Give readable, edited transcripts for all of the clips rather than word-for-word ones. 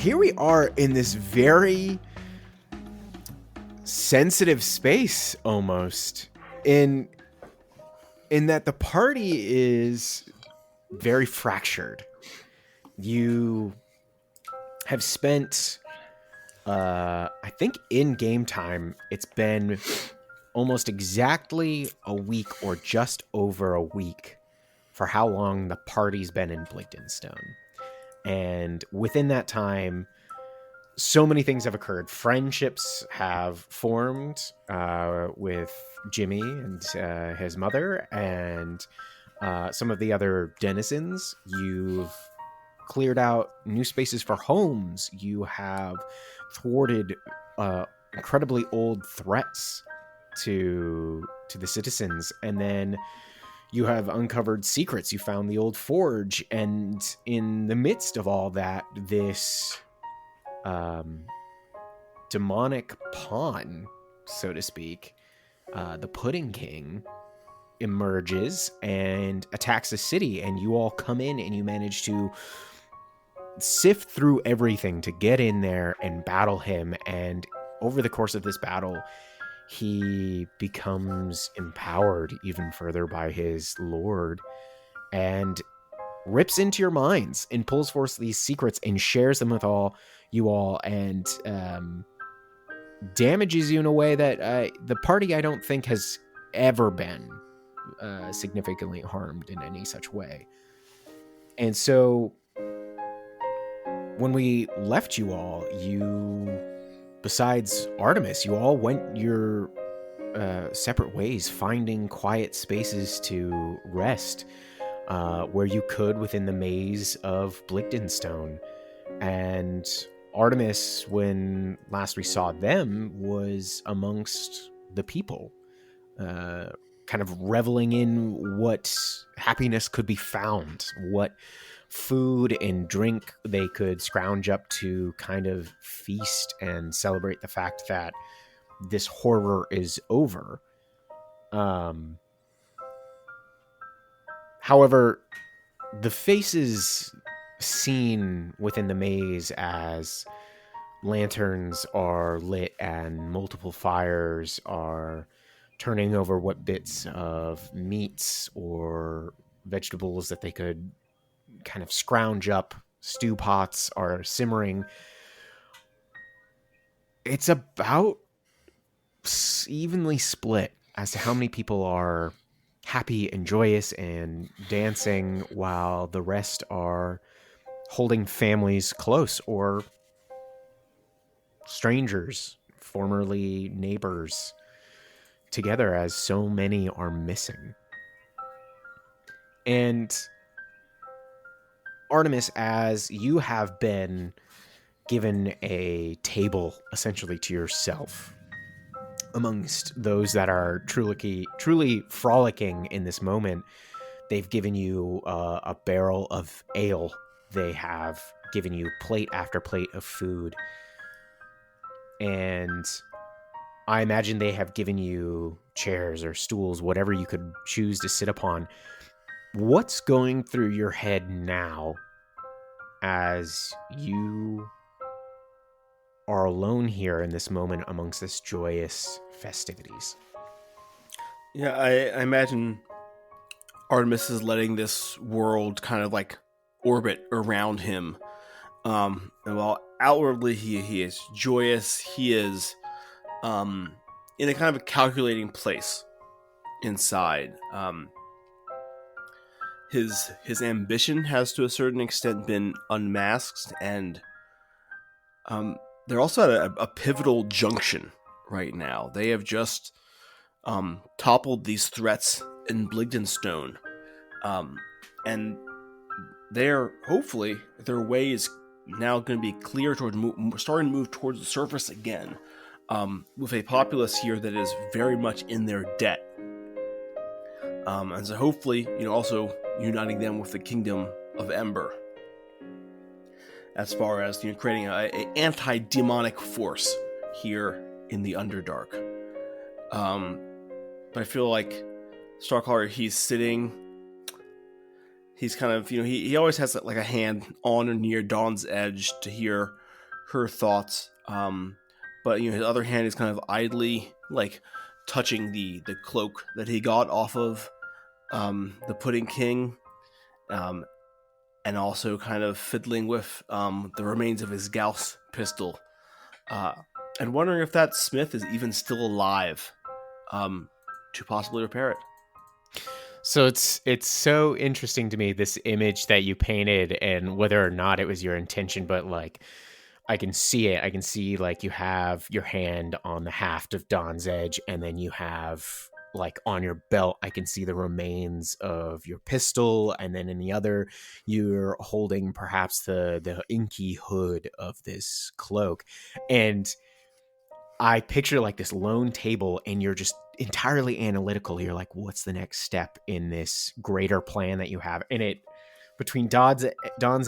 here we are in this very sensitive space, almost, in that the party is very fractured. You have spent, I think in game time, it's been almost exactly a week or just over a week for how long the party's been in Bligdenstone. And within that time, so many things have occurred. Friendships have formed with Jimmy and his mother and some of the other denizens. You've cleared out new spaces for homes. You have thwarted incredibly old threats to the citizens, and then you have uncovered secrets. You found the old forge, and in the midst of all that, this demonic pawn, so to speak, the Pudding King, emerges and attacks the city, and you all come in and you manage to sift through everything to get in there and battle him. And over the course of this battle, he becomes empowered even further by his lord and rips into your minds and pulls forth these secrets and shares them with you all, and damages you in a way that the party, I don't think, has ever been significantly harmed in any such way. And so when we left you all, besides Artomis, you all went your separate ways, finding quiet spaces to rest where you could within the maze of Bligdenstone. And Artomis, when last we saw them, was amongst the people, kind of reveling in what happiness could be found, what food and drink they could scrounge up to kind of feast and celebrate the fact that this horror is over. However, the faces seen within the maze as lanterns are lit and multiple fires are turning over what bits of meats or vegetables that they could kind of scrounge up, stew pots are simmering. It's about evenly split as to how many people are happy and joyous and dancing while the rest are holding families close, or strangers, formerly neighbors, together, as so many are missing. And Artomis, as you have been given a table essentially to yourself amongst those that are truly frolicking in this moment, they've given you a barrel of ale. They have given you plate after plate of food. And I imagine they have given you chairs or stools, whatever you could choose to sit upon. What's going through your head now as you are alone here in this moment amongst this joyous festivities? Yeah, I imagine Artemis is letting this world kind of like orbit around him. And while outwardly he is joyous, he is in a kind of a calculating place inside. His ambition has to a certain extent been unmasked, and they're also at a pivotal junction right now. They have just toppled these threats in Bligdenstone, and they're hopefully their way is now going to be clear towards starting to move towards the surface again, with a populace here that is very much in their debt, and so hopefully, also uniting them with the Kingdom of Ember, as far as creating a anti-demonic force here in the Underdark. But I feel like Starcaller, he's sitting. He's kind of, he always has like a hand on or near Dawn's edge to hear her thoughts. But his other hand is kind of idly like touching the cloak that he got off of the Pudding King, and also kind of fiddling with the remains of his Gauss pistol, and wondering if that smith is even still alive to possibly repair it. So it's so interesting to me, this image that you painted, and whether or not it was your intention, but like I can see it. I can see like you have your hand on the haft of Dawn's Edge, and then you have like on your belt, I can see the remains of your pistol, and then in the other, you're holding perhaps the inky hood of this cloak. And I picture like this lone table, and you're just entirely analytical. You're like, what's the next step in this greater plan that you have? And it, between Dawn's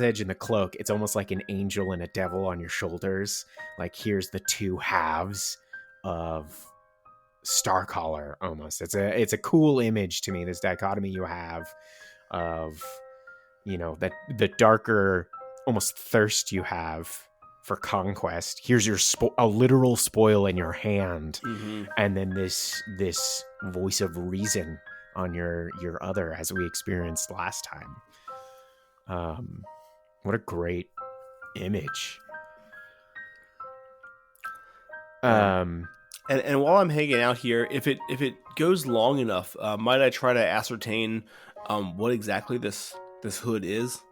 Edge and the cloak, it's almost like an angel and a devil on your shoulders. Like, here's the two halves of Starcaller almost. It's a cool image to me, this dichotomy you have of, that the darker almost thirst you have for conquest. Here's your a literal spoil in your hand, and then this voice of reason on your other, as we experienced last time. What a great image. And while I'm hanging out here, if it goes long enough, might I try to ascertain what exactly this hood is?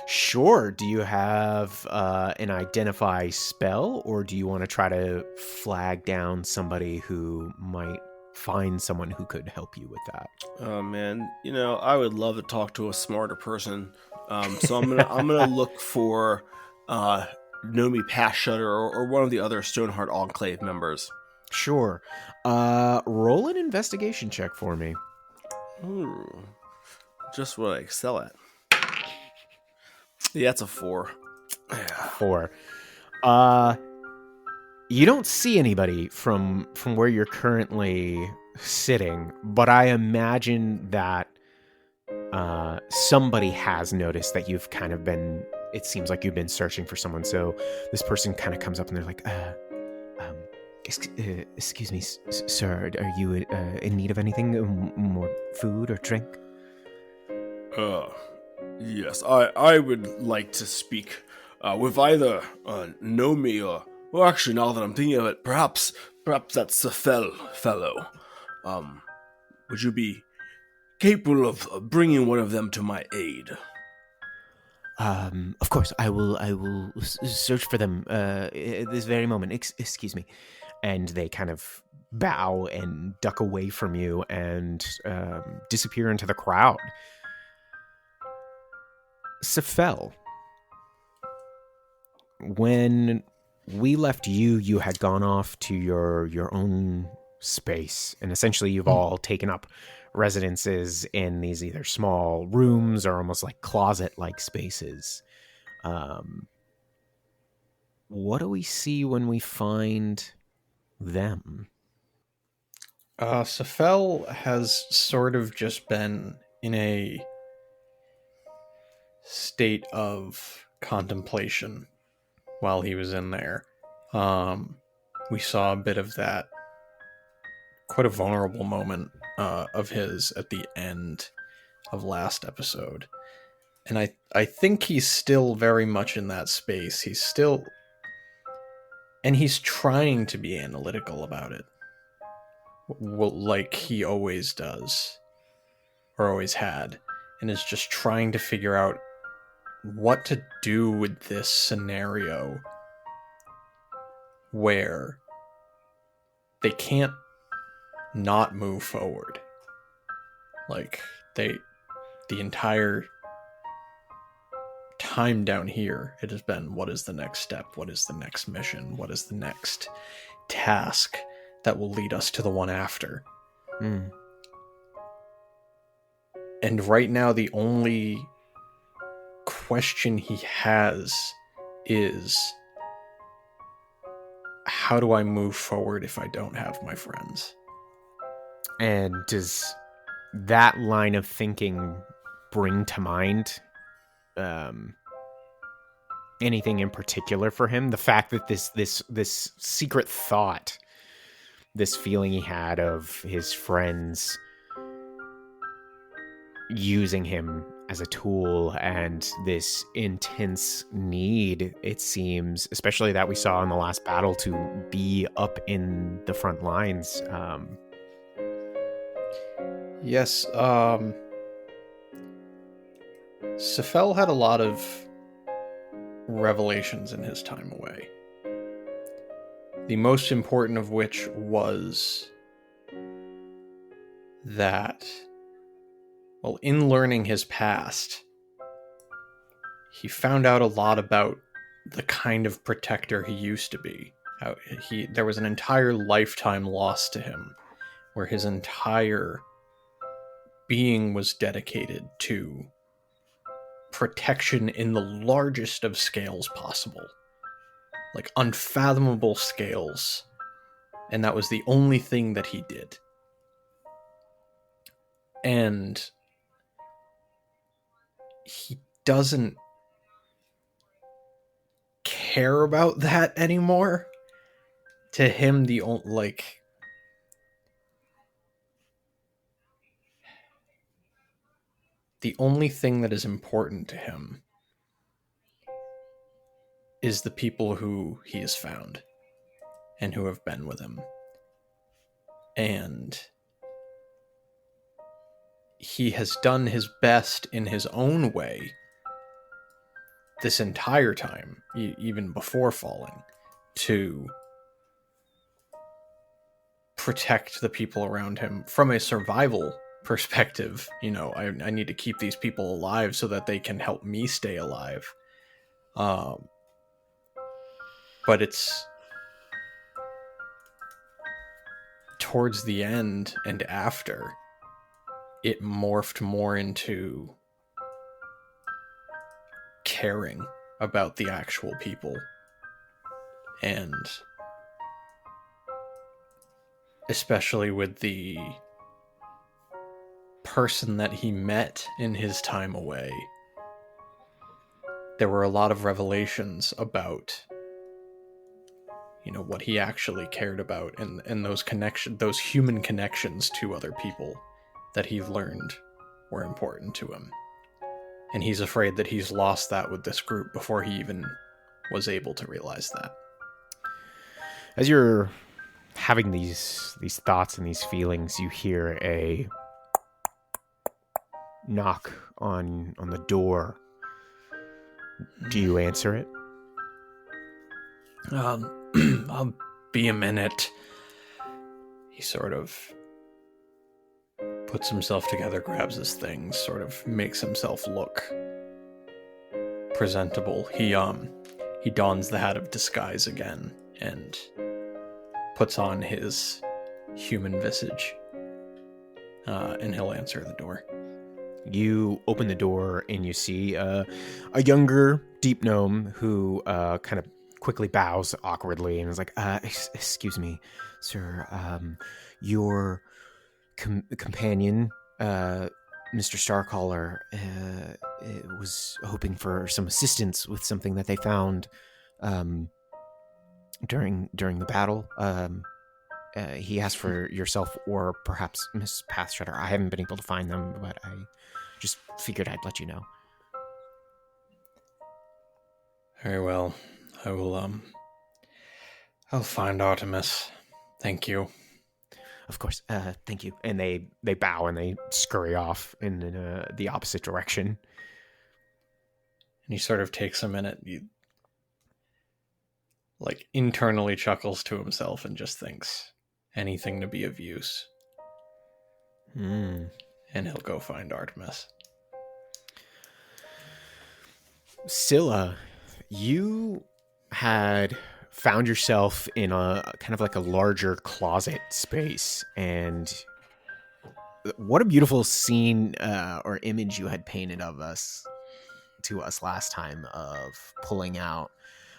Sure. Do you have an identify spell, or do you want to try to flag down somebody who might find someone who could help you with that? Oh man, I would love to talk to a smarter person. So I'm gonna look for Nomi Pass Shutter or one of the other Stoneheart Enclave members. Sure. Roll an investigation check for me. Ooh, just what I excel at. Yeah, it's a 4. 4. You don't see anybody from where you're currently sitting, but I imagine that somebody has noticed that you've kind of been, it seems like you've been searching for someone. So this person kind of comes up and they're like, excuse me, sir, are you in need of anything? More food or drink? Yes, I would like to speak with either Nomi or, well, actually, now that I'm thinking of it, perhaps that Sefel fellow. Would you be capable of bringing one of them to my aid? Of course, I will search for them this very moment. Excuse me. And they kind of bow and duck away from you and disappear into the crowd. Sefel, when we left you had gone off to your own space, and essentially you've all taken up residences in these either small rooms or almost like closet-like spaces. What do we see when we find them? Sefel has sort of just been in a state of contemplation while he was in there. We saw a bit of that, quite a vulnerable moment of his at the end of last episode. And I think he's still very much in that space. He's trying to be analytical about it. Like he always does. Or always had. And is just trying to figure out what to do with this scenario where they can't not move forward. Like, the entire time down here, it has been, what is the next step? What is the next mission? What is the next task that will lead us to the one after? And right now, the only question he has is, how do I move forward if I don't have my friends? And does that line of thinking bring to mind anything in particular for him. The fact that this secret thought, this feeling he had of his friends using him as a tool, and this intense need, it seems, especially that we saw in the last battle, to be up in the front lines. Yes, Sefel had a lot of revelations in his time away. The most important of which was that, well, in learning his past, he found out a lot about the kind of protector he used to be. How there was an entire lifetime lost to him, where his entire being was dedicated to protection in the largest of scales possible. Like unfathomable scales. And that was the only thing that he did. And he doesn't care about that anymore. To him, the only thing that is important to him is the people who he has found and who have been with him. And he has done his best in his own way this entire time, even before falling, to protect the people around him from a survival perspective. You know, I need to keep these people alive so that they can help me stay alive. But it's towards the end and after, it morphed more into caring about the actual people. And especially with the person that he met in his time away, there were a lot of revelations about, you know, what he actually cared about, and those human connections to other people that he learned were important to him. And he's afraid that he's lost that with this group before he even was able to realize that. As you're having these thoughts and these feelings, you hear a knock on the door. Do you answer it? I'll be a minute. He sort of puts himself together, grabs his things, sort of makes himself look presentable. He dons the hat of disguise again and puts on his human visage. And he'll answer the door. You open the door and you see a younger deep gnome who kind of quickly bows awkwardly and is like, excuse me, sir, your companion, Mr. Starcaller, was hoping for some assistance with something that they found during the battle. He asked for yourself or perhaps Miss Pathshredder. I haven't been able to find them, but I just figured I'd let you know. Very well. I will, I'll find Artomis. Thank you. Of course. Thank you. And they bow and they scurry off in the opposite direction. And he sort of takes a minute. He, internally chuckles to himself and just thinks, anything to be of use. And he'll go find Artomis. Scylla, you had found yourself in a kind of like a larger closet space, and what a beautiful scene or image you had painted of us to us last time of pulling out,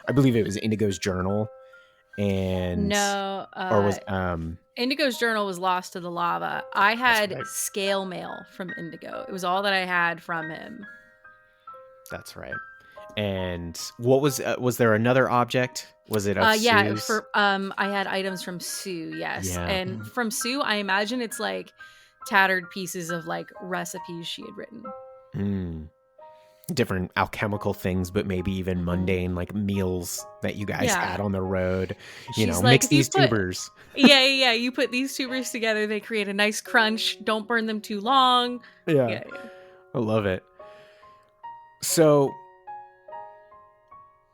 I believe it was Indigo's journal, and no, or was Indigo's journal was lost to the lava. I had right. scale mail from Indigo. It was all that I had from him. That's right. And what was there another object? Was it of yeah, Sue's? for I had items from Sue, yes. Yeah. And from Sue, I imagine it's like tattered pieces of like recipes she had written. Different alchemical things, but maybe even mundane like meals that you guys had on the road. She's Mix if you these put- tubers. Yeah. You put these tubers together, they create a nice crunch. Don't burn them too long. Yeah. I love it. So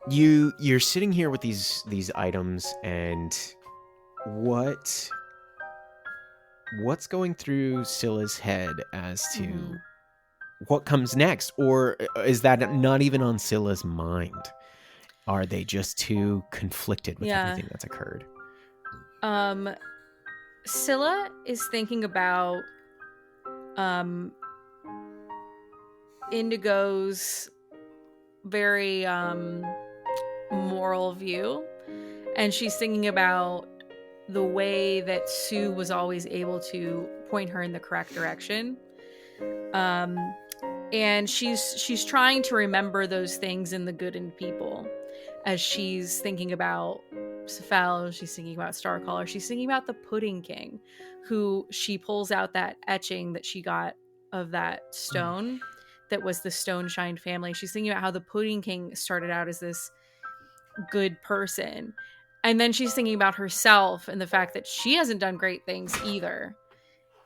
you're sitting here with these items, and what's going through Scylla's head as to what comes next? Or is that not even on Scylla's mind? Are they just too conflicted with everything that's occurred? Scylla is thinking about Indigo's very moral view, and she's thinking about the way that Sue was always able to point her in the correct direction. And she's trying to remember those things in the good in people as she's thinking about Cephal, she's thinking about Starcaller, she's thinking about the Pudding King, who she pulls out that etching that she got of that stone that was the Stone-Shine family. She's thinking about how the Pudding King started out as this good person. And then she's thinking about herself and the fact that she hasn't done great things either.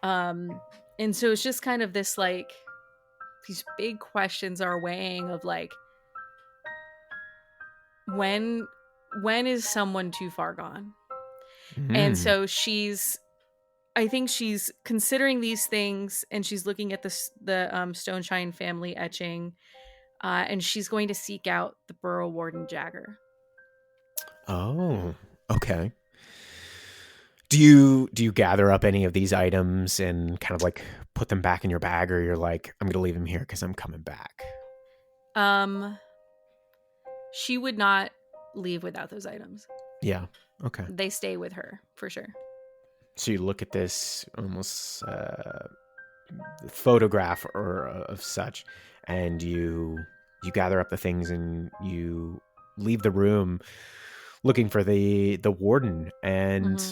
And so it's just kind of this like, these big questions are weighing of like, when is someone too far gone? And so I think she's considering these things, and she's looking at the Stone-Shine family etching, and she's going to seek out the Borough Warden Jagger. Oh, okay. Do you gather up any of these items and kind of like put them back in your bag, or you're like, I'm gonna leave them here because I'm coming back? She would not leave without those items. Yeah. Okay. They stay with her for sure. So you look at this almost photograph or of such, and you gather up the things and you leave the room looking for the warden. And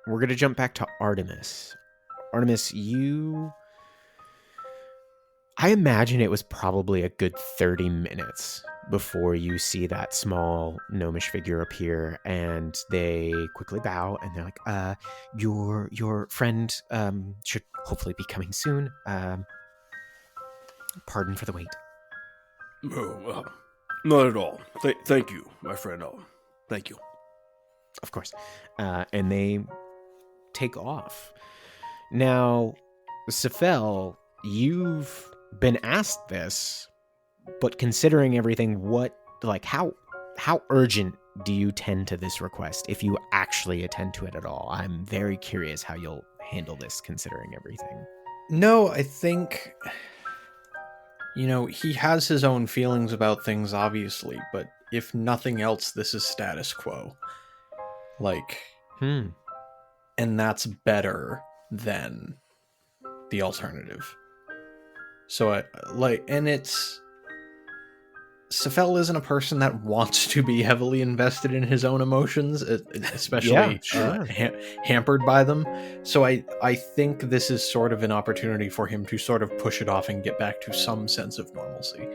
we're gonna jump back to Artomis. Artomis, I imagine it was probably a good 30 minutes before you see that small gnomish figure appear, and they quickly bow, and they're like, your friend should hopefully be coming soon. Pardon for the wait. Oh, not at all. Thank you, my friend. Thank you. Of course. And they take off. Now, Cephal, you've been asked this, but considering everything, how urgent do you tend to this request, if you actually attend to it at all? I'm very curious how you'll handle this, considering everything. No, I think, he has his own feelings about things, obviously, but if nothing else, this is status quo. And that's better than the alternative. So Cephal isn't a person that wants to be heavily invested in his own emotions, especially hampered by them. So I think this is sort of an opportunity for him to sort of push it off and get back to some sense of normalcy.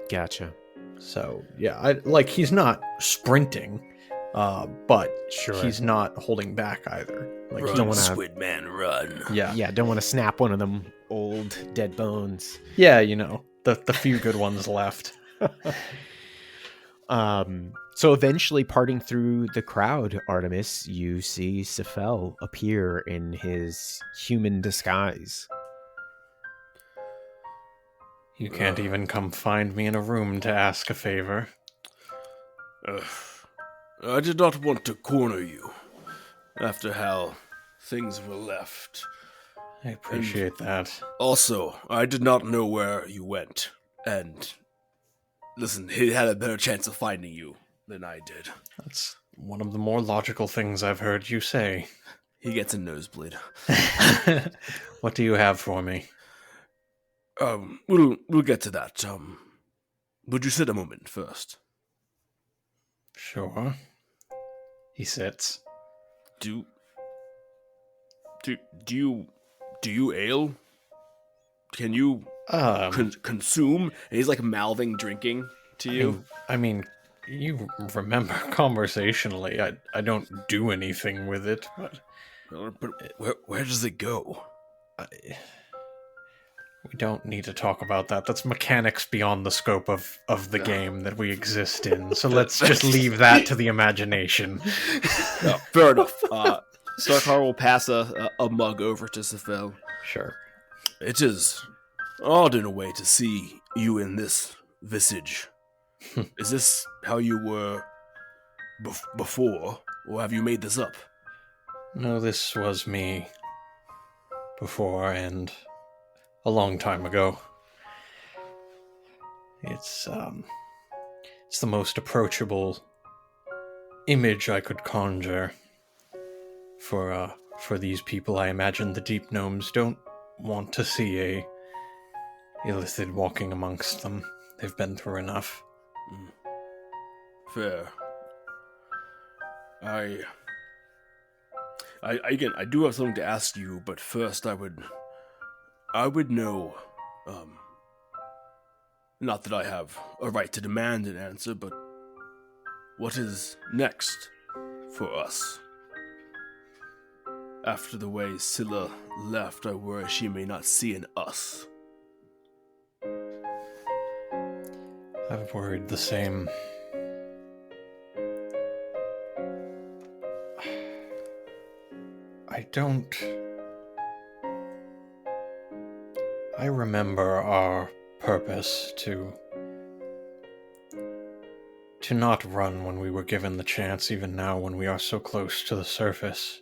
Gotcha. So yeah, he's not sprinting, but he's not holding back either. Run, you don't want to, Squid Man, run. Yeah, don't want to snap one of them old dead bones. Yeah, the few good ones left. So eventually, parting through the crowd, Artomis, you see Cephal appear in his human disguise. You can't even come find me in a room to ask a favor. I did not want to corner you after how things were left. I appreciate that. Also, I did not know where you went, and listen, he had a better chance of finding you than I did. That's one of the more logical things I've heard you say. He gets a nosebleed. What do you have for me? We'll get to that. Would you sit a moment first? Sure. He sits. Do you ale? Can you consume? And he's like mouthing drinking to you. I mean, you remember conversationally, I don't do anything with it, but where does it go? We don't need to talk about that. That's mechanics beyond the scope of the game that we exist in. So let's just leave that to the imagination. No, fair enough. Starkar will pass a mug over to Sefel. Sure. It is odd in a way to see you in this visage. Is this how you were before, or have you made this up? No, this was me before, and a long time ago. It's the most approachable image I could conjure for these people. I imagine the deep gnomes don't want to see a illithid walking amongst them. They've been through enough. Fair. Again, I do have something to ask you, but first I would know, not that I have a right to demand an answer, but what is next for us? After the way Scylla left, I worry she may not see in us. I've worried the same. I remember our purpose to not run when we were given the chance, even now when we are so close to the surface.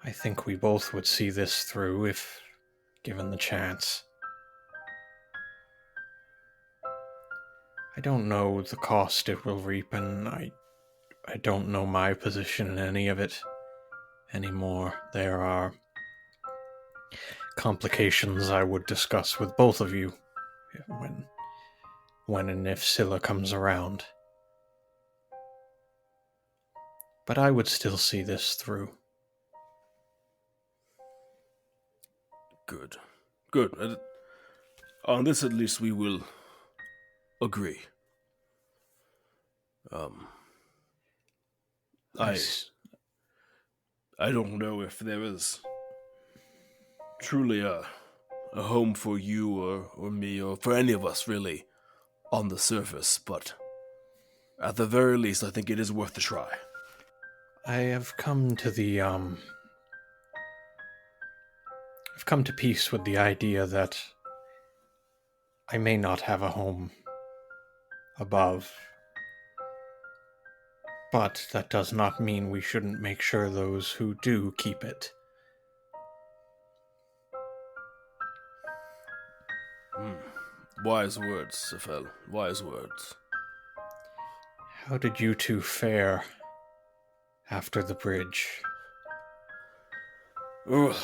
I think we both would see this through if given the chance. I don't know the cost it will reap, and I don't know my position in any of it anymore. There are complications I would discuss with both of you when and if Scylla comes around. But I would still see this through. Good. On this at least we will agree. I don't know if there is truly a home for you or me or for any of us really on the surface, but at the very least I think it is worth a try. I have come to I've come to peace with the idea that I may not have a home above. But that does not mean we shouldn't make sure those who do keep it. Wise words, Sefel. Wise words. How did you two fare after the bridge? Well,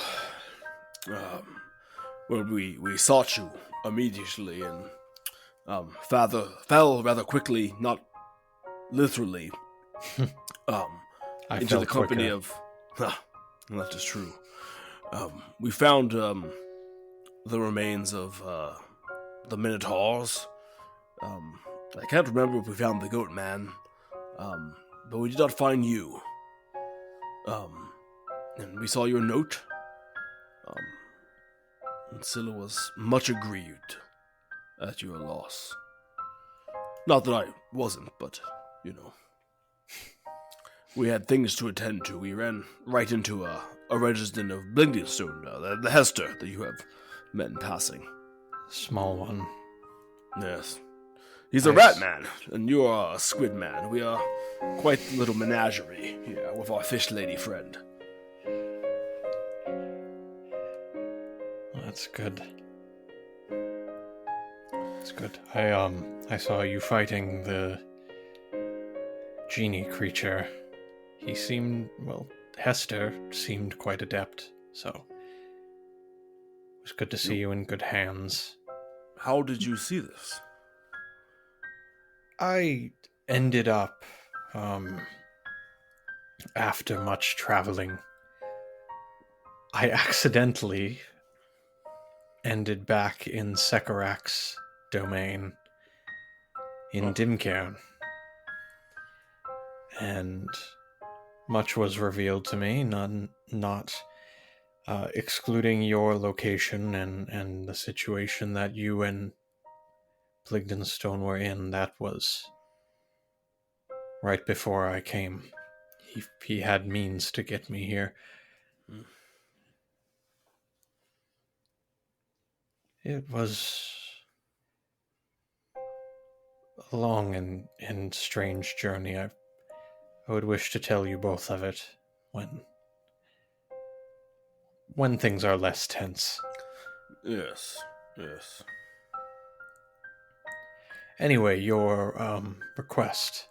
we sought you immediately and fell rather quickly, not literally, into the company of... that is true. We found the remains of the Minotaurs. I can't remember if we found the Goat Man, but we did not find you. And we saw your note. And Scylla was much aggrieved at your loss. Not that I wasn't, but, you know. We had things to attend to. We ran right into a resident of Blingdingstone, the Hestor that you have met in passing. Small one. Yes. He's a rat man, and you are a squid man. We are quite the little menagerie here with our fish lady friend. That's good. That's good. I saw you fighting the genie creature. He seemed, Hestor seemed quite adept, so it was good to see you in good hands. how did you see this? I ended up, after much traveling, I accidentally ended back in Sekarak's domain in Dimcairn. And much was revealed to me, not excluding your location and the situation that you and Pligdenstone were in. That was right before I came. He had means to get me here. It was a long and strange journey. I would wish to tell you both of it when things are less tense. Yes. Anyway, your request.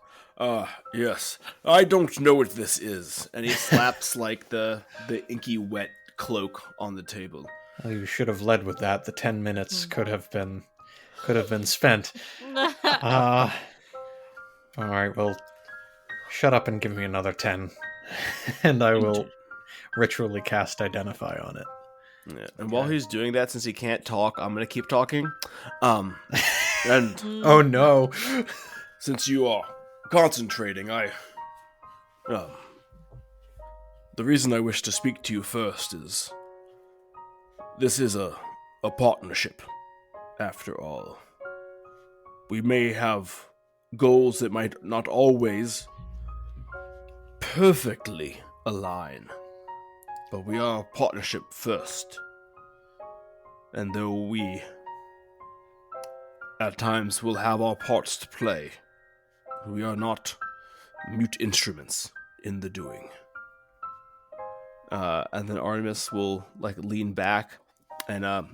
Yes. I don't know what this is. And he slaps like the inky wet cloak on the table. Well, you should have led with that. The 10 minutes could have been spent. All right, well, shut up and give me another 10, and I will ritually cast Identify on it. Yeah. And while he's doing that, since he can't talk, I'm gonna keep talking. And oh no! Since you are concentrating, the reason I wish to speak to you first is this is a partnership, after all. We may have goals that might not always perfectly align, but we are a partnership first. And though we at times will have our parts to play, we are not mute instruments in the doing. And then Artemis will lean back and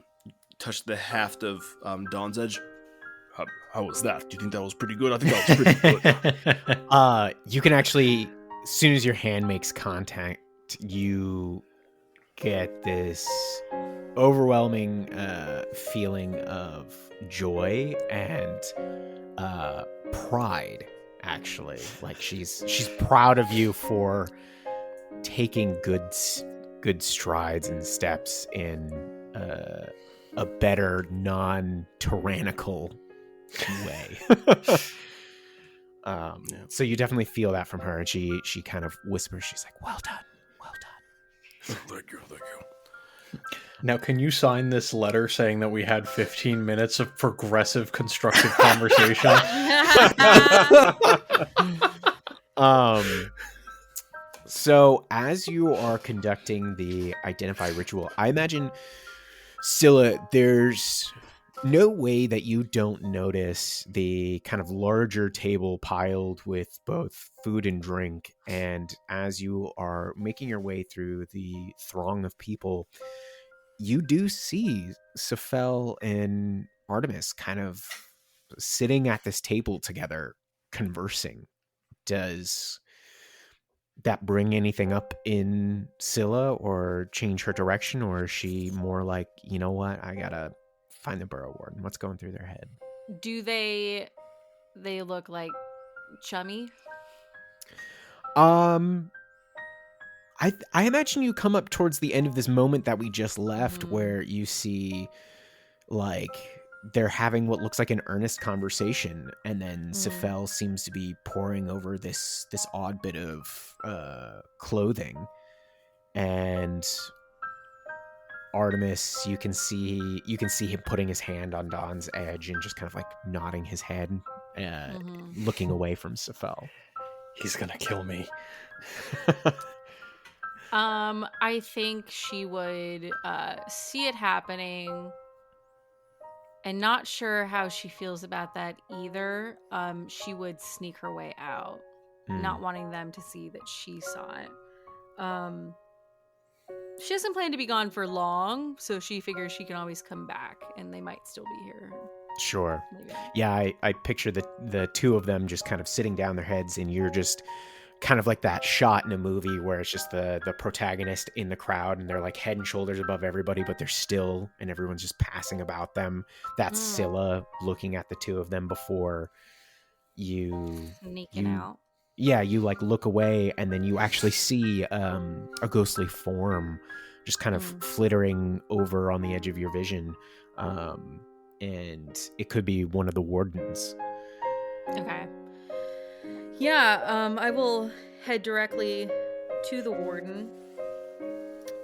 touch the haft of Dawn's Edge. How was that? Do you think that was pretty good? I think that was pretty good. You can actually, as soon as your hand makes contact, you get this overwhelming feeling of joy and pride, actually. Like she's proud of you for taking good strides and steps in a better, non-tyrannical way. So you definitely feel that from her, and she kind of whispers, she's like, well done. Thank you. Now, can you sign this letter saying that we had 15 minutes of progressive, constructive conversation? So as you are conducting the Identify ritual, I imagine, Scylla, there's no way that you don't notice the kind of larger table piled with both food and drink. And as you are making your way through the throng of people, you do see Sefel and Artemis kind of sitting at this table together, conversing. Does that bring anything up in Scylla or change her direction? Or is she more like, you know what, I gotta find the Burrow Warden? What's going through their head? Do they look like chummy? I imagine you come up towards the end of this moment that we just left, where you see they're having what looks like an earnest conversation, and then Sefel seems to be poring over this odd bit of clothing, and Artemis, you can see him putting his hand on Dawn's edge and just kind of nodding his head, looking away from Sefel. He's gonna kill me. I think she would see it happening, and not sure how she feels about that either. She would sneak her way out, not wanting them to see that she saw it. She doesn't plan to be gone for long, so she figures she can always come back, and they might still be here. Sure. Maybe. Yeah, I picture the two of them just kind of sitting down their heads, and you're just kind of like that shot in a movie where it's just the protagonist in the crowd and they're like head and shoulders above everybody, but they're still, and everyone's just passing about them. That's Scylla looking at the two of them before sneaking out. Yeah, you like look away and then you actually see a ghostly form just kind of flittering over on the edge of your vision. And it could be one of the wardens. Okay. Yeah, I will head directly to the warden.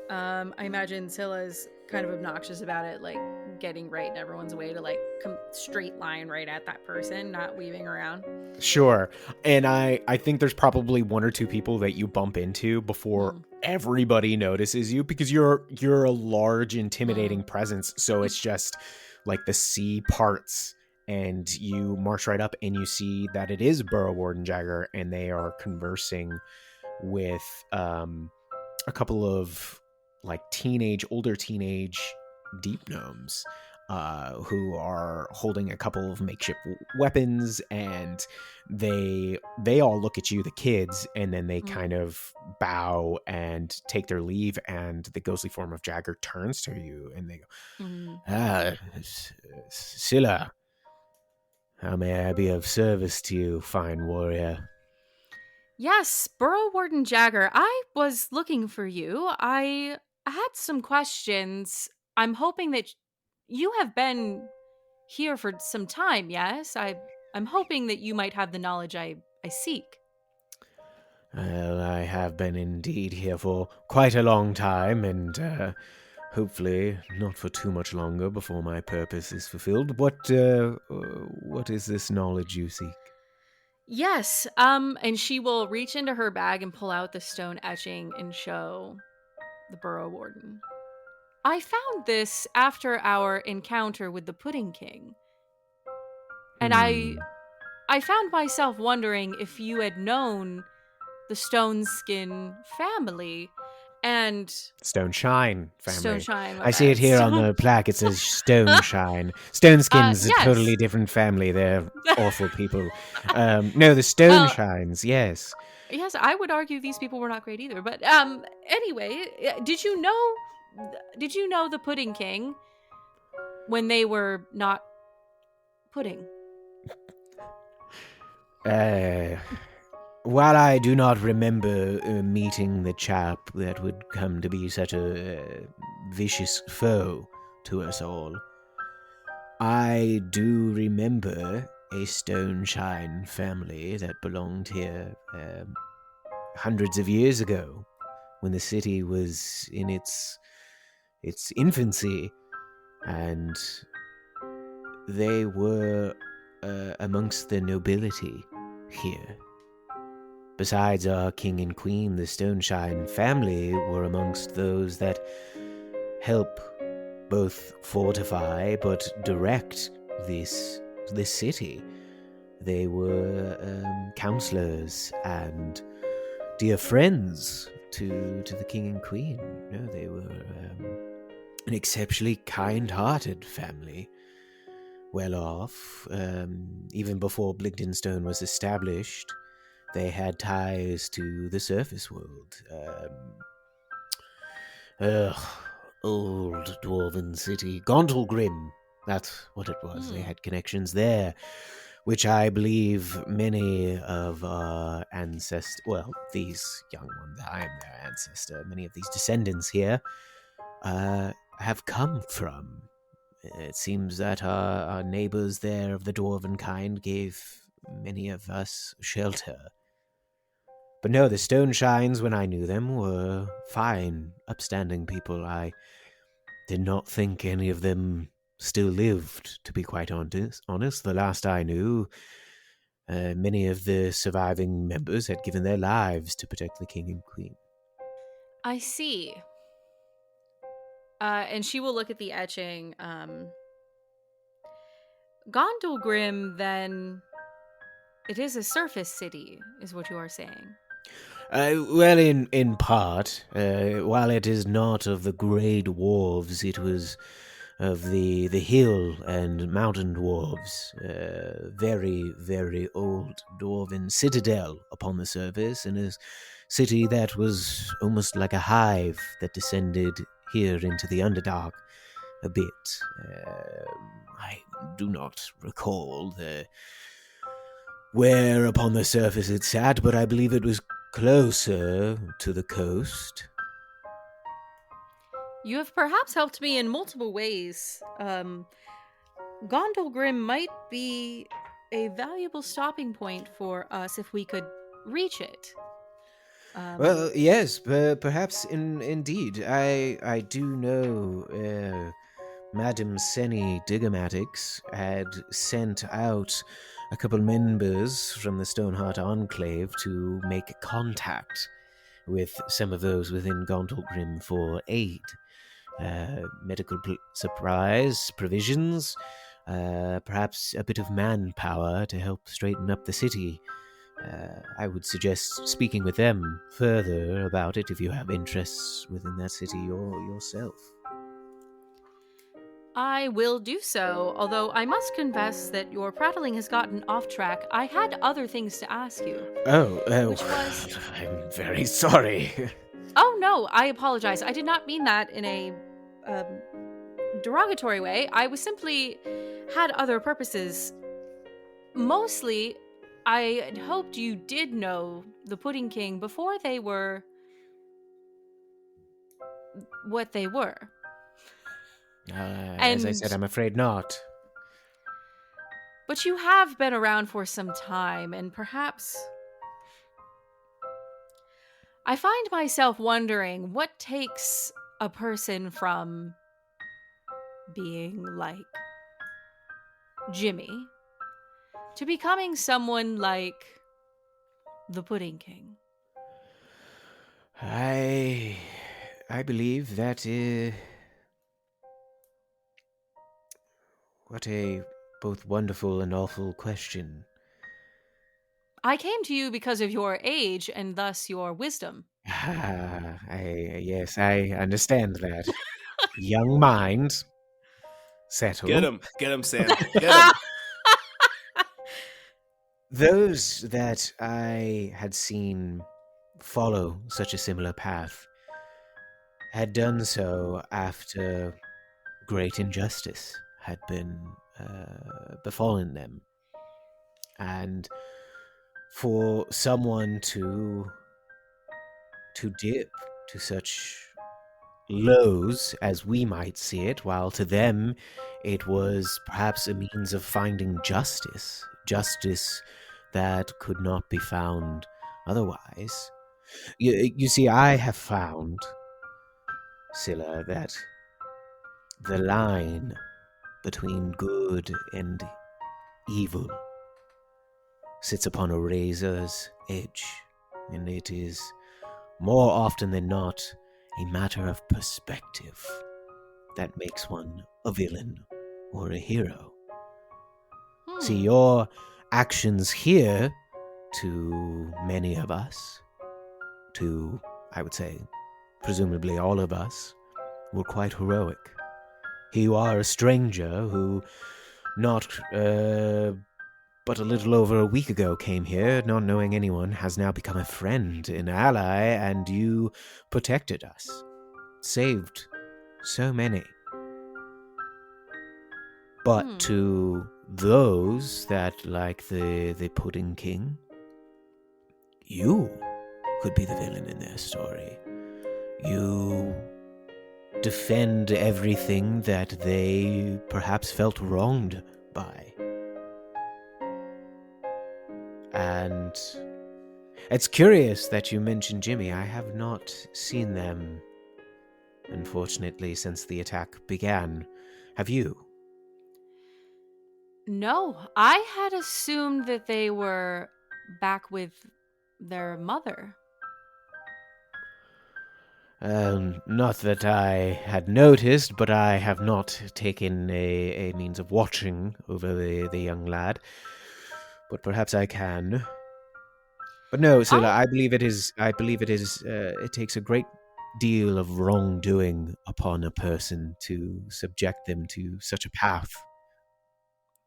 I imagine Scylla's kind of obnoxious about it, like getting right in everyone's way to like come straight line right at that person, not weaving around. Sure. And I think there's probably one or two people that you bump into before everybody notices you, because you're a large, intimidating presence. So it's just like the sea parts and you march right up and you see that it is Burrow Warden Jagger, and they are conversing with a couple of like older teenage deep gnomes who are holding a couple of makeshift weapons, and they all look at you, the kids, and then they kind of bow and take their leave, and the ghostly form of Jagger turns to you and they go, Scylla, how may I be of service to you, fine warrior? Yes, Burrow Warden Jagger, I was looking for you. I had some questions. I'm hoping that you have been here for some time, yes? I'm hoping that you might have the knowledge I seek. Well, I have been indeed here for quite a long time, and hopefully not for too much longer before my purpose is fulfilled. What is this knowledge you seek? Yes, and she will reach into her bag and pull out the stone etching and show the Burrow Warden. I found this after our encounter with the Pudding King. And I found myself wondering if you had known the Stone Skin family and Stone Shine family. Stone Shine. I see it here on the plaque. It says Stone Shine. Stone Skin's yes. a totally different family. They're awful people. No, the Stone Shines, yes. Yes, I would argue these people were not great either. But anyway, did you know the Pudding King when they were not pudding? While I do not remember meeting the chap that would come to be such a vicious foe to us all, I do remember a Stoneshine family that belonged here hundreds of years ago, when the city was in its infancy, and they were amongst the nobility here. Besides our king and queen, the Stoneshine family were amongst those that help both fortify but direct this city. They were counselors and dear friends to the king and queen. No, they were an exceptionally kind-hearted family, well off. Even before Bligdenstone was established, they had ties to the surface world. Old dwarven city. Gauntlgrim, that's what it was. They had connections there, which I believe many of our ancestors, well, these young ones, I am their ancestor, many of these descendants here, have come from. It seems that our neighbors there of the dwarven kind gave many of us shelter. But no, the Stoneshines, when I knew them, were fine, upstanding people. I did not think any of them still lived, to be quite honest. The last I knew, many of the surviving members had given their lives to protect the king and queen. I see. And she will look at the etching. Gauntlgrim, then, it is a surface city, is what you are saying. Well, in part. While it is not of the grey dwarves, it was of the hill and mountain dwarves. Very, very old dwarven citadel upon the surface, and a city that was almost like a hive that descended here into the underdark a bit. I do not recall where upon the surface it sat, but I believe it was closer to the coast. You have perhaps helped me in multiple ways. Gondolgrim might be a valuable stopping point for us if we could reach it. Well, yes, perhaps indeed. I do know Madam Senny Digomatics had sent out a couple members from the Stoneheart Enclave to make contact with some of those within Gondolgrim for aid. Medical supplies, provisions, perhaps a bit of manpower to help straighten up the city. I would suggest speaking with them further about it if you have interests within that city or yourself. I will do so, although I must confess that your prattling has gotten off track. I had other things to ask you. Which was... I'm very sorry. Oh, no, I apologize. I did not mean that in a derogatory way. I was simply had other purposes. Mostly, I had hoped you did know the Pudding King before they were what they were. As I said, I'm afraid not. But you have been around for some time, and perhaps... I find myself wondering what takes a person from being like Jimmy to becoming someone like the Pudding King. I believe that what a both wonderful and awful question. I came to you because of your age and thus your wisdom. Yes, I understand that. Young mind. Settle. Get him, Sam. Get him. Those that I had seen follow such a similar path had done so after great injustice had been befallen them. And for someone to dip to such lows as we might see it, while to them it was perhaps a means of finding justice that could not be found otherwise. You see, I have found, Scylla, that the line between good and evil sits upon a razor's edge, and it is more often than not a matter of perspective that makes one a villain or a hero. See, your actions here, to many of us, to, I would say, presumably all of us, were quite heroic. Here you are, a stranger who, not but a little over a week ago came here, not knowing anyone, has now become a friend, an ally, and you protected us. Saved so many. But to those that like the Pudding King, you could be the villain in their story. You defend everything that they perhaps felt wronged by. And it's curious that you mentioned Jimmy. I have not seen them, unfortunately, since the attack began. Have you? No, I had assumed that they were back with their mother. Not that I had noticed, but I have not taken a means of watching over the young lad. But perhaps I can. But no, Scylla, I believe it is. It takes a great deal of wrongdoing upon a person to subject them to such a path.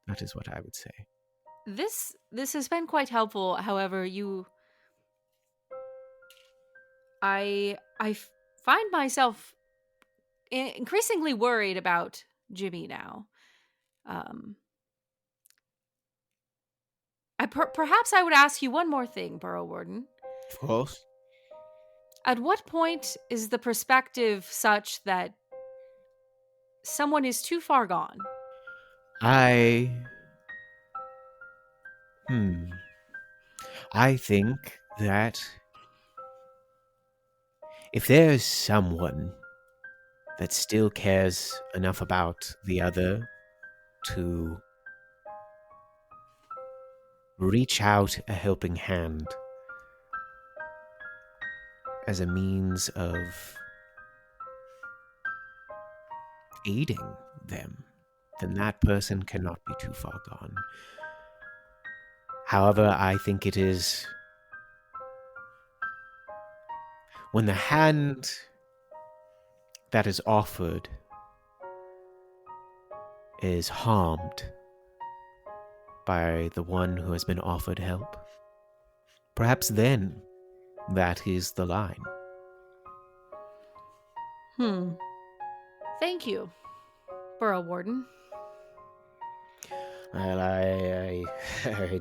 That is what I would say. This has been quite helpful. However, I find myself increasingly worried about Jimmy now. Perhaps I would ask you one more thing, Burrow Warden. Of course. At what point is the perspective such that someone is too far gone? I think that if there's someone that still cares enough about the other to reach out a helping hand as a means of aiding them, then that person cannot be too far gone. However, I think it is when the hand that is offered is harmed by the one who has been offered help, perhaps then that is the line. Thank you, Burrow Warden. Well, I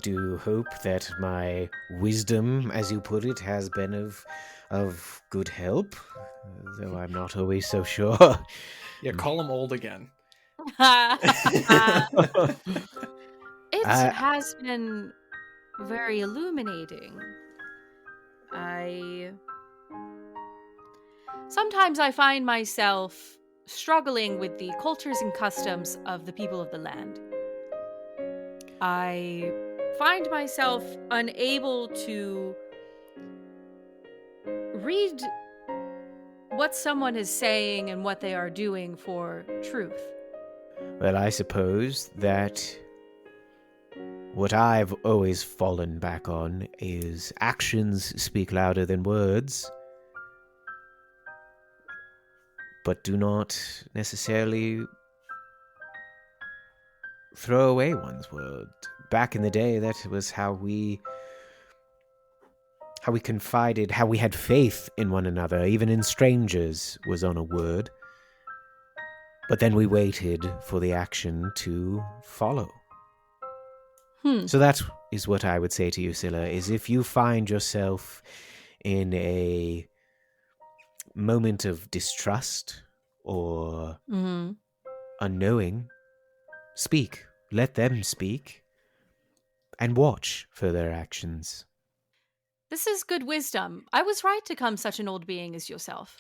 do hope that my wisdom, as you put it, has been of good help, though I'm not always so sure. Yeah, call him old again. It has been very illuminating. Sometimes I find myself struggling with the cultures and customs of the people of the land. I find myself unable to read what someone is saying and what they are doing for truth. Well, I suppose that what I've always fallen back on is actions speak louder than words, but do not necessarily throw away one's word. Back in the day, that was how we confided, how we had faith in one another, even in strangers, was on a word. But then we waited for the action to follow. So that is what I would say to you, Scylla, is if you find yourself in a moment of distrust or unknowing, speak. Let them speak. And watch for their actions. This is good wisdom. I was right to come such an old being as yourself.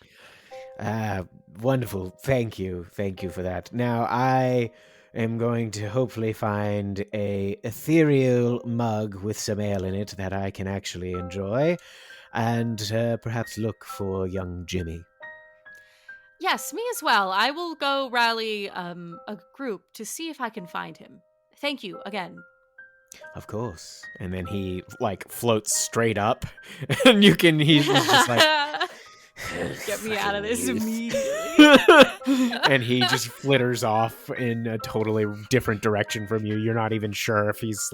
Wonderful. Thank you. Thank you for that. Now, I am going to hopefully find a ethereal mug with some ale in it that I can actually enjoy, and perhaps look for young Jimmy. Yes, me as well. I will go rally a group to see if I can find him. Thank you again. Of course. And then he, floats straight up, and he's just like... Get me out of this immediately. And he just flitters off in a totally different direction from you. You're not even sure if he's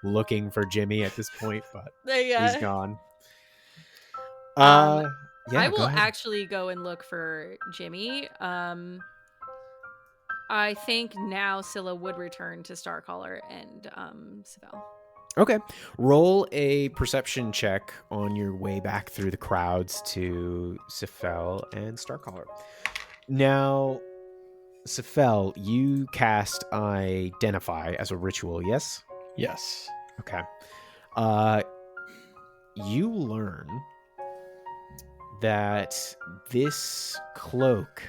looking for Jimmy at this point, but he's gone. I will actually go and look for Jimmy. I think now Scylla would return to Starcaller and Savell. Okay. Roll a perception check on your way back through the crowds to Safel and Starcaller. Now, Safel, you cast Identify as a ritual, yes? Yes. Okay. You learn that this cloak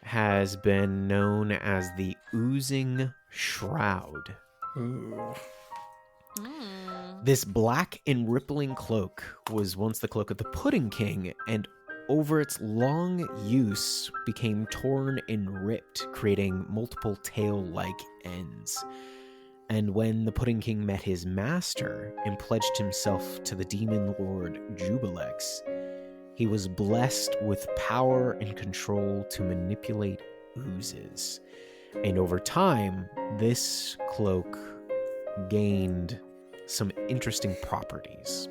has been known as the Oozing Shroud. Ooh. This black and rippling cloak was once the cloak of the Pudding King, and over its long use became torn and ripped, creating multiple tail-like ends. And when the Pudding King met his master and pledged himself to the demon lord Jubilex, he was blessed with power and control to manipulate oozes. And over time, this cloak gained some interesting properties.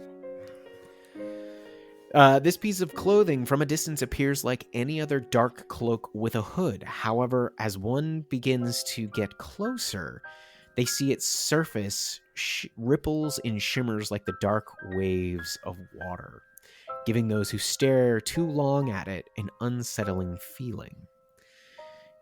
This piece of clothing from a distance appears like any other dark cloak with a hood. However, as one begins to get closer, they see its surface ripples and shimmers like the dark waves of water, giving those who stare too long at it an unsettling feeling.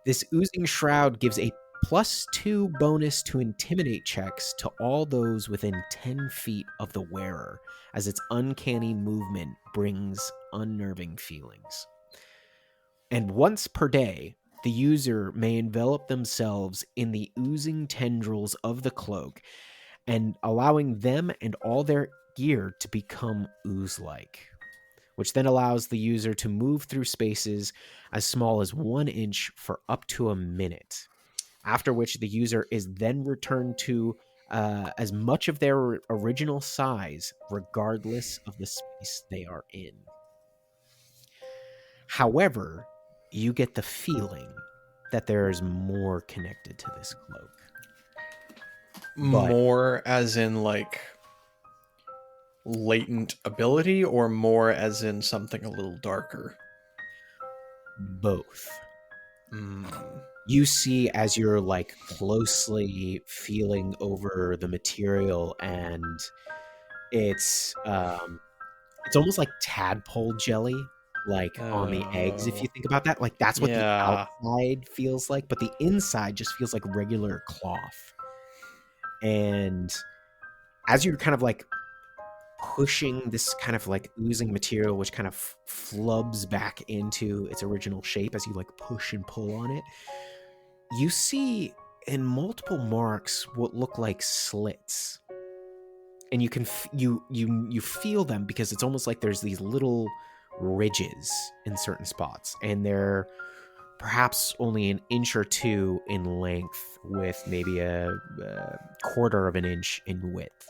This oozing shroud gives a +2 bonus to intimidate checks to all those within 10 feet of the wearer, as its uncanny movement brings unnerving feelings. And once per day, the user may envelop themselves in the oozing tendrils of the cloak, and allowing them and all their gear to become ooze-like, which then allows the user to move through spaces as small as 1 inch for up to a minute, after which the user is then returned to as much of their original size, regardless of the space they are in. However, you get the feeling that there is more connected to this cloak. More as in, like, latent ability, or more as in something a little darker? Both. You see, as you're like closely feeling over the material, and it's almost like tadpole jelly, like on the eggs, if you think about that. Like that's what the outside feels like, but the inside just feels like regular cloth. And as you're kind of like pushing this kind of like oozing material, which kind of flubs back into its original shape as you like push and pull on it, you see in multiple marks what look like slits, and you can you feel them because it's almost like there's these little ridges in certain spots, and they're perhaps only an inch or two in length, with maybe a quarter of an inch in width.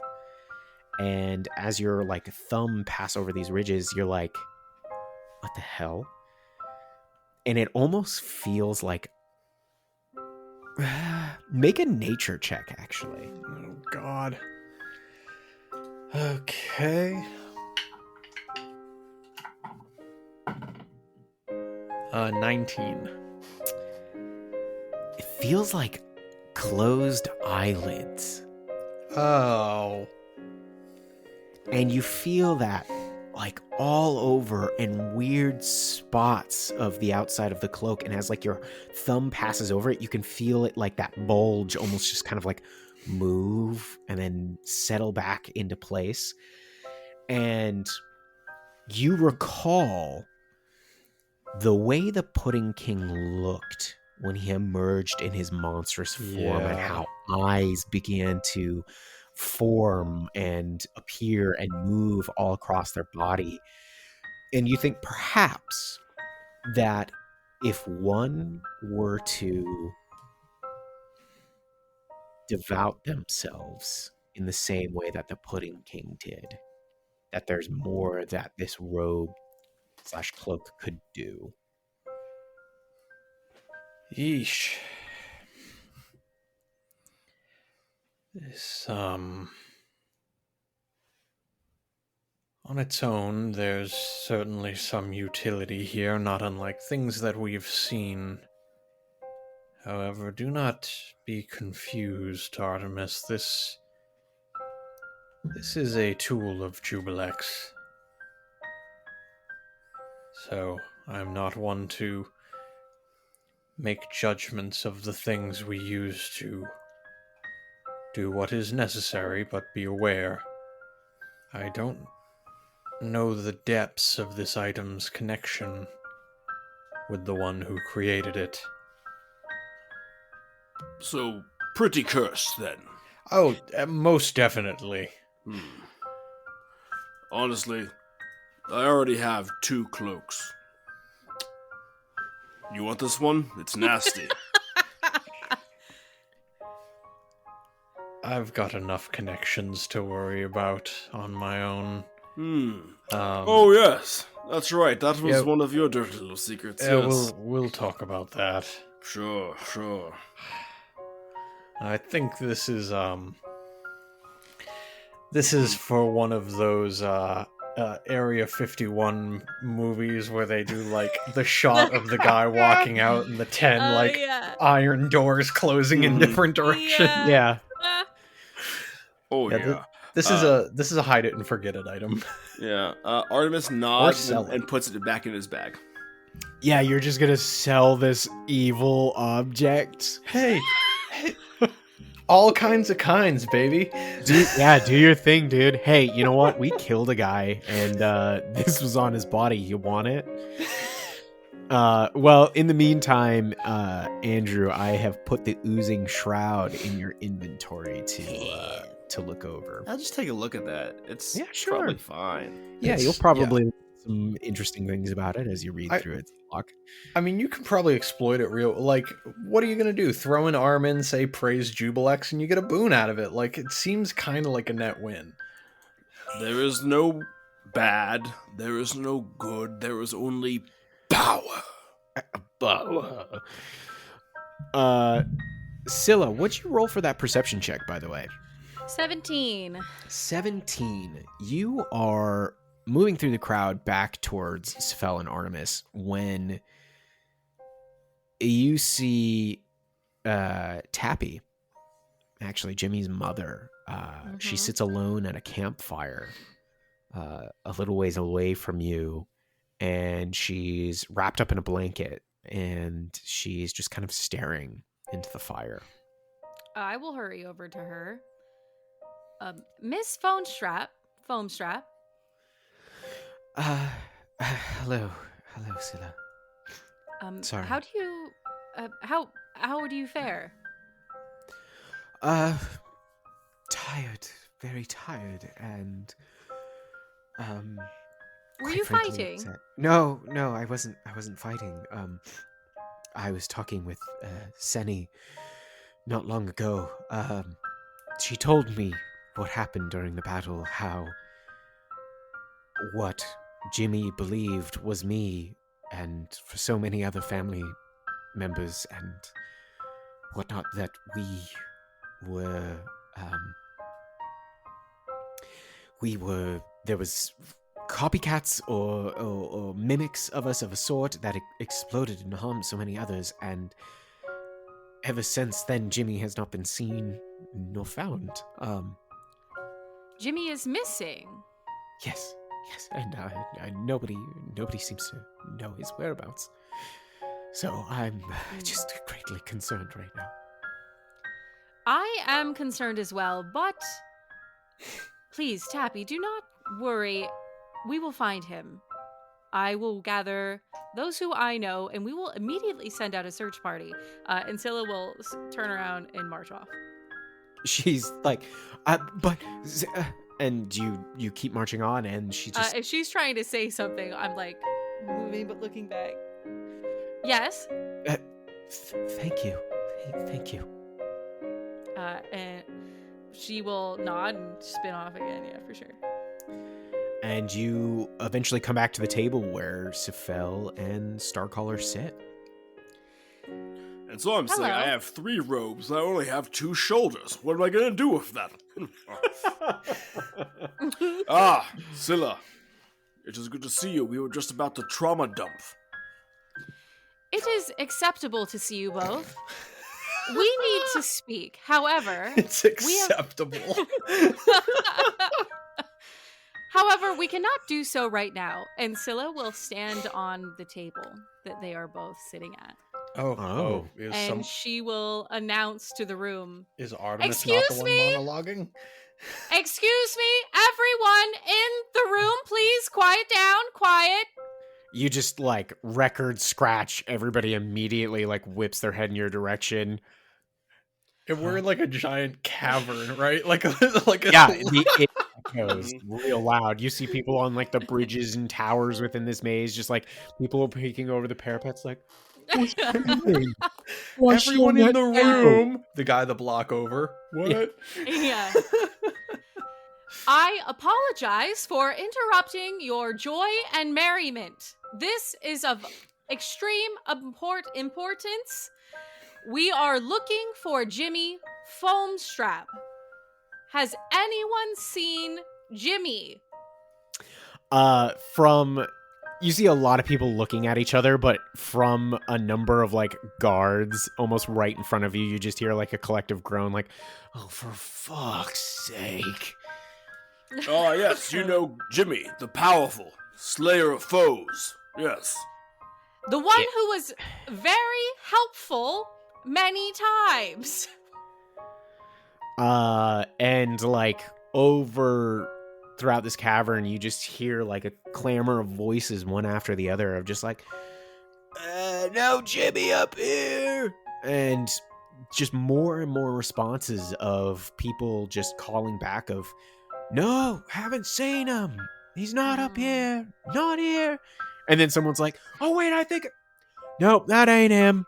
And as your like thumb pass over these ridges, you're like, what the hell? And it almost feels like make a nature check, actually. Oh god. Okay. 19. It feels like closed eyelids. Oh. And you feel that like all over in weird spots of the outside of the cloak, and as like your thumb passes over it, you can feel it like that bulge almost just kind of like move and then settle back into place. And you recall the way the Pudding King looked when he emerged in his monstrous form, and how eyes began to form and appear and move all across their body. And you think perhaps that if one were to devout themselves in the same way that the Pudding King did, that there's more that this robe / cloak could do. Yeesh. This, on its own, there's certainly some utility here, not unlike things that we've seen. However, do not be confused, Artemis. This is a tool of Jubilex. So, I'm not one to make judgments of the things we use to do what is necessary, but be aware. I don't know the depths of this item's connection with the one who created it. So, pretty cursed, then. Oh, most definitely. Honestly, I already have 2 cloaks. You want this one? It's nasty. I've got enough connections to worry about on my own. Oh, yes. That's right. That was Yeah. one of your dirty little secrets. Yeah, Yes. we'll talk about that. Sure. I think this is for one of those Area 51 movies where they do like the shot of the guy walking out and the 10 iron doors closing in different directions. Yeah. Oh Yeah, yeah. This is a hide it and forget it item. Yeah. Artemis nods sell it. and puts it back in his bag. Yeah, you're just gonna sell this evil object. Hey, all kinds of kinds, baby. Do your thing, dude. Hey, you know what? We killed a guy, and this was on his body. You want it? Well, in the meantime, Andrew, I have put the oozing shroud in your inventory to look over. I'll just take a look at that. It's sure. probably fine. Yeah, you'll probably learn some interesting things about it as you read through its log. I mean, you can probably exploit it real. Like, what are you gonna do? Throw an arm in, say praise Jubilex, and you get a boon out of it. Like, it seems kind of like a net win. There is no bad. There is no good. There is only power. Scylla, what'd you roll for that perception check, by the way? 17. 17. You are moving through the crowd back towards Scylla and Artomis when you see Tappy, actually Jimmy's mother. She sits alone at a campfire a little ways away from you, and she's wrapped up in a blanket, and she's just kind of staring into the fire. I will hurry over to her. Miss Foamstrap. Hello, Scylla. Sorry. How do you, how do you fare? Tired, very tired, and Were you fighting? Upset. No, I wasn't fighting. I was talking with Senny not long ago. She told me what happened during the battle, how what Jimmy believed was me, and for so many other family members and whatnot, that we were, there was copycats or mimics of us of a sort that exploded and harmed so many others, and ever since then, Jimmy has not been seen nor found. Jimmy is missing. Yes, and nobody seems to know his whereabouts. So I'm just greatly concerned right now. I am concerned as well, but please, Tappy, do not worry. We will find him. I will gather those who I know, and we will immediately send out a search party. And Scylla will turn around and march off. She's like, and you keep marching on, and she just... if she's trying to say something, I'm like moving but looking back. Yes? Thank you. And she will nod and spin off again, yeah, for sure. And you eventually come back to the table where Scylla and Starcaller sit. And so I'm saying I have 3 robes. I only have 2 shoulders. What am I going to do with that? Scylla. It is good to see you. We were just about to trauma dump. It is acceptable to see you both. We need to speak. However, It's acceptable. However, we cannot do so right now, and Scylla will stand on the table that they are both sitting at. Oh. And she will announce to the room, Is Artemis Excuse not the me? one monologuing? "Excuse me, everyone in the room, please quiet down, quiet." You just, like, record scratch. Everybody immediately, like, whips their head in your direction. And we're in like a giant cavern, right? Like a Yeah, it echoes real loud. You see people on, like, the bridges and towers within this maze, just, like, people are peeking over the parapets, like, what's happening? everyone in the room. The guy the block over. What? Yeah. I apologize for interrupting your joy and merriment. This is of extreme importance. We are looking for Jimmy Foamstrap. Has anyone seen Jimmy? You see a lot of people looking at each other, but from a number of like guards almost right in front of you, you just hear like a collective groan like, oh, for fuck's sake. Oh, yes, you know Jimmy, the powerful, slayer of foes. Yes. The one who was very helpful many times. And like over throughout this cavern, you just hear like a clamor of voices one after the other of just like, no Jimmy up here. And just more and more responses of people just calling back of, no, haven't seen him. He's not up here. Not here. And then someone's like, oh wait, I think, nope, that ain't him.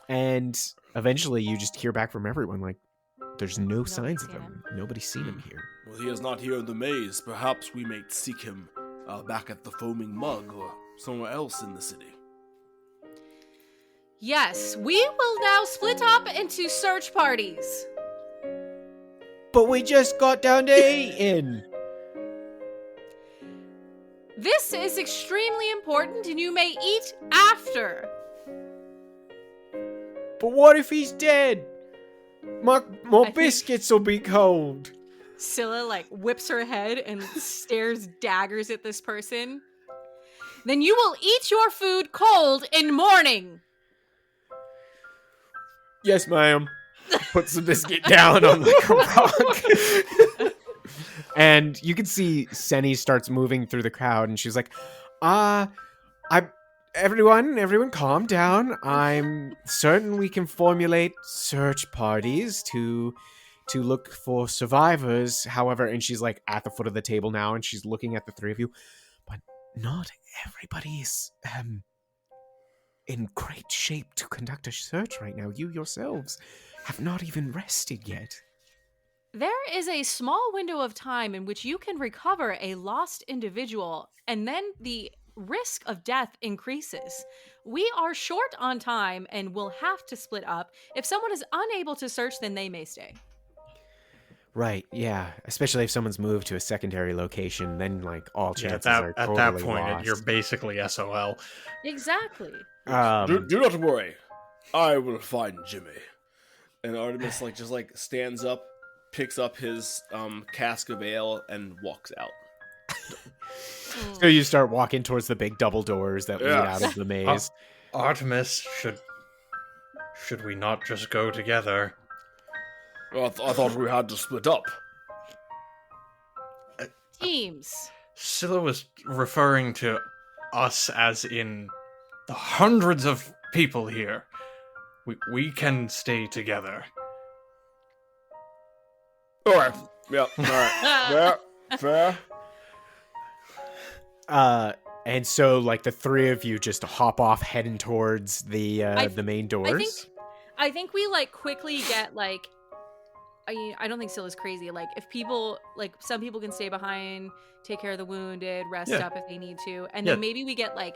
And eventually you just hear back from everyone like, there's no signs of him. Nobody's seen him here. Well, he is not here in the maze. Perhaps we may seek him back at the Foaming Mug or somewhere else in the city. Yes, we will now split up into search parties. But we just got down to eating. This is extremely important and you may eat after. But what if he's dead? My biscuits will be cold. Scylla like whips her head and stares daggers at this person. Then you will eat your food cold in morning. Yes, ma'am. Puts the biscuit down on like a rock. And you can see Senny starts moving through the crowd and she's like, Everyone calm down. I'm certain we can formulate search parties to look for survivors. However, and she's like at the foot of the table now and she's looking at the three of you, but not everybody is in great shape to conduct a search right now. You yourselves have not even rested yet. There is a small window of time in which you can recover a lost individual, and then the risk of death increases. We are short on time and will have to split up. If someone is unable to search, then they may stay. Right, yeah. Especially if someone's moved to a secondary location, then like all chances are totally at that point, lost. you're basically SOL. Exactly. Do not worry. I will find Jimmy. And Artemis just stands up, picks up his cask of ale, and walks out. So you start walking towards the big double doors that lead out of the maze. Artemis, should we not just go together? Well, I thought we had to split up. Teams. Scylla was referring to us as in the hundreds of people here. We can stay together. Alright. Yeah. Alright. Fair. And so like the three of you just hop off heading towards the main doors. I think we like quickly get like, I don't think Scylla's crazy. Like if people, like some people can stay behind, take care of the wounded, rest up if they need to. And then maybe we get like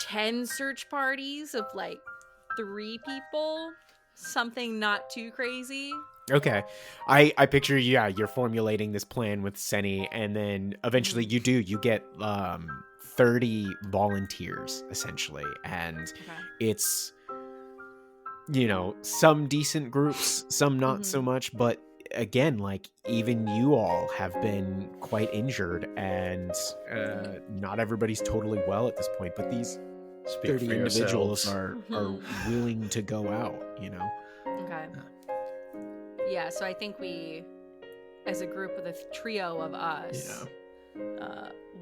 10 search parties of like 3 people, something not too crazy. Okay. I picture, you're formulating this plan with Senny, and then eventually you get 30 volunteers, essentially. And it's, some decent groups, some not so much, but again, like, even you all have been quite injured, and not everybody's totally well at this point, but these 30 individuals are willing to go out, Okay. Yeah, so I think we, as a group with a trio of us,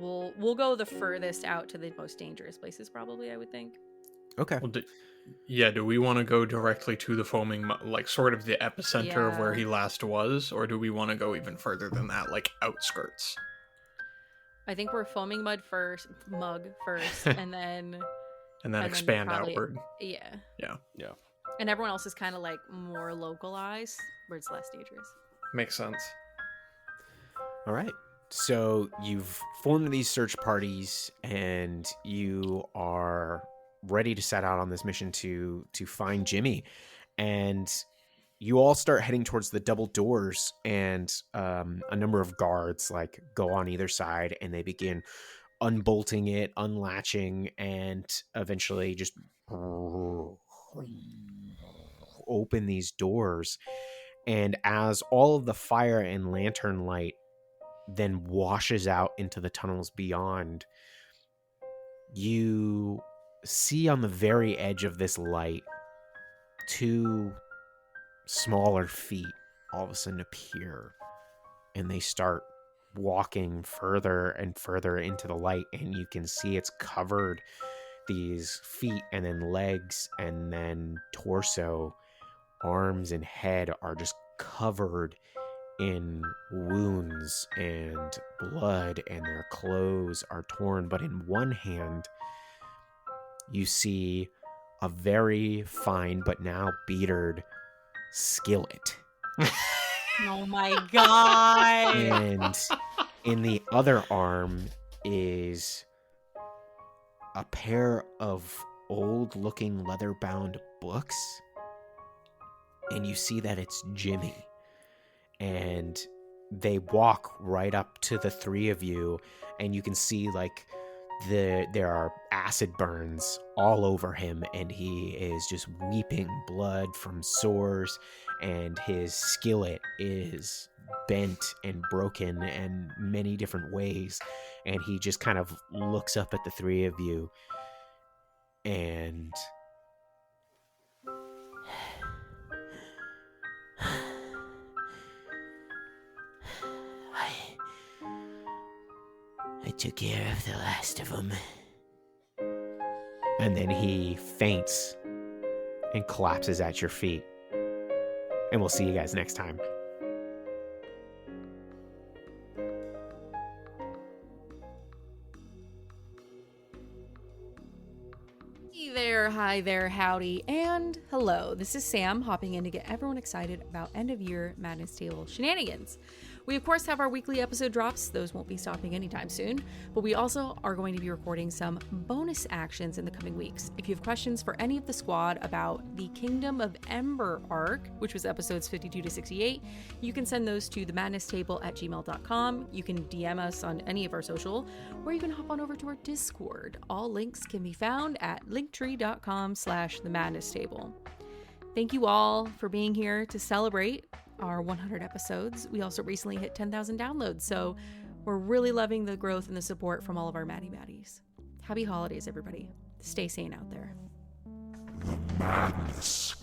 we'll go the furthest out to the most dangerous places, probably, I would think. Okay. Well, do we want to go directly to the foaming, like sort of the epicenter of where he last was, or do we want to go even further than that, like outskirts? I think we're foaming mug first, and then expand probably, outward. Yeah. Yeah. And everyone else is kind of like more localized, where it's less dangerous. Makes sense. All right. So you've formed these search parties, and you are ready to set out on this mission to find Jimmy. And you all start heading towards the double doors, and a number of guards like go on either side, and they begin unbolting it, unlatching, and eventually just open these doors. And as all of the fire and lantern light then washes out into the tunnels beyond, you see on the very edge of this light 2 smaller feet all of a sudden appear, and they start walking further and further into the light, and you can see it's covered, these feet and then legs and then torso, arms and head are just covered in wounds and blood, and their clothes are torn. But in one hand, you see a very fine but now beatered skillet. Oh my god. And in the other arm is a pair of old-looking leather-bound books. And you see that it's Jimmy. And they walk right up to the 3 of you, and you can see like there are acid burns all over him, and he is just weeping blood from sores, and his skillet is bent and broken in many different ways, and he just kind of looks up at the 3 of you and I took care of the last of them. And then he faints and collapses at your feet. And we'll see you guys next time. Hey there, hi there, howdy, and hello. This is Sam hopping in to get everyone excited about end of year Madness Table shenanigans. We, of course, have our weekly episode drops. Those won't be stopping anytime soon. But we also are going to be recording some bonus actions in the coming weeks. If you have questions for any of the squad about the Kingdom of Ember arc, which was episodes 52 to 68, you can send those to themadnesstable@gmail.com. You can DM us on any of our social, or you can hop on over to our Discord. All links can be found at linktree.com/themadnesstable. Thank you all for being here to celebrate our 100 episodes. We also recently hit 10,000 downloads, so we're really loving the growth and the support from all of our Maddie Baddies. Happy holidays, everybody. Stay sane out there. The madness